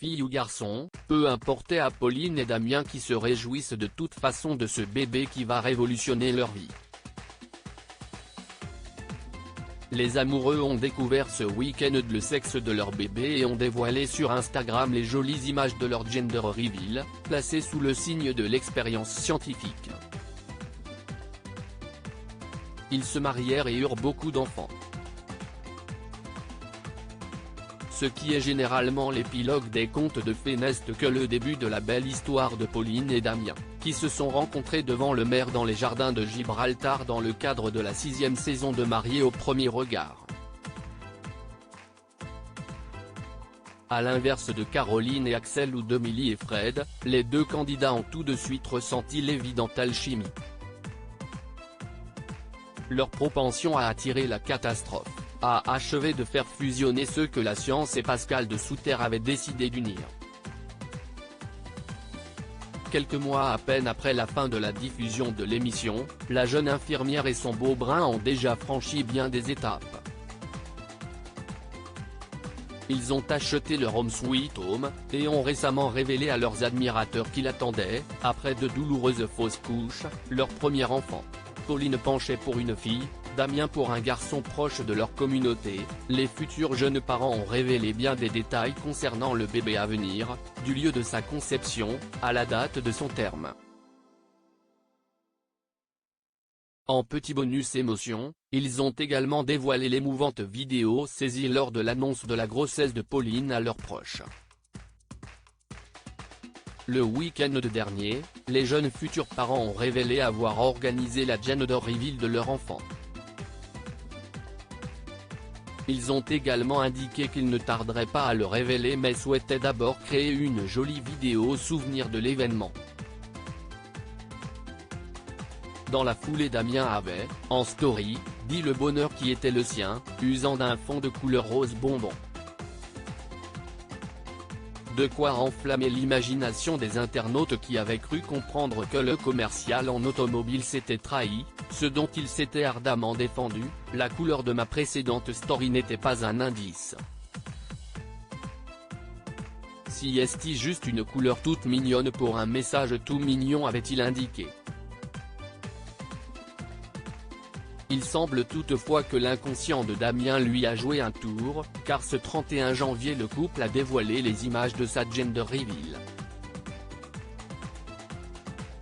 fille ou garçon, peu importe à Pauline et Damien qui se réjouissent de toute façon de ce bébé qui va révolutionner leur vie. Les amoureux ont découvert ce week-end le sexe de leur bébé et ont dévoilé sur Instagram les jolies images de leur gender reveal, placées sous le signe de l'expérience scientifique. Ils se marièrent et eurent beaucoup d'enfants. Ce qui est généralement l'épilogue des contes de fées n'est que le début de la belle histoire de Pauline et Damien, qui se sont rencontrés devant le maire dans les jardins de Gibraltar dans le cadre de la 6e saison de Mariés au premier regard. À l'inverse de Caroline et Axel ou d'Emilie et Fred, les deux candidats ont tout de suite ressenti l'évidente alchimie. Leur propension à attirer la catastrophe a achevé de faire fusionner ceux que la science et Pascal de Souter avaient décidé d'unir. Quelques mois à peine après la fin de la diffusion de l'émission, la jeune infirmière et son beau brun ont déjà franchi bien des étapes. Ils ont acheté leur home sweet home, et ont récemment révélé à leurs admirateurs qu'ils attendaient, après de douloureuses fausses couches, leur premier enfant. Pauline penchait pour une fille, Damien pour un garçon proche de leur communauté. Les futurs jeunes parents ont révélé bien des détails concernant le bébé à venir, du lieu de sa conception, à la date de son terme. En petit bonus émotion, ils ont également dévoilé l'émouvante vidéo saisie lors de l'annonce de la grossesse de Pauline à leurs proches. Le week-end dernier, les jeunes futurs parents ont révélé avoir organisé la gender reveal de leur enfant. Ils ont également indiqué qu'ils ne tarderaient pas à le révéler mais souhaitaient d'abord créer une jolie vidéo souvenir de l'événement. Dans la foulée, Damien avait, en story, dit le bonheur qui était le sien, usant d'un fond de couleur rose bonbon. De quoi enflammer l'imagination des internautes qui avaient cru comprendre que le commercial en automobile s'était trahi, ce dont il s'était ardemment défendu. La couleur de ma précédente story n'était pas un indice. Si est-il juste une couleur toute mignonne pour un message tout mignon, avait-il indiqué. Il semble toutefois que l'inconscient de Damien lui a joué un tour, car ce 31 janvier le couple a dévoilé les images de sa gender reveal.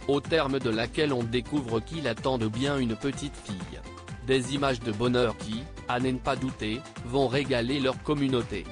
Au terme de laquelle on découvre qu'il attend de bien une petite fille. Des images de bonheur qui, à n'en pas douter, vont régaler leur communauté.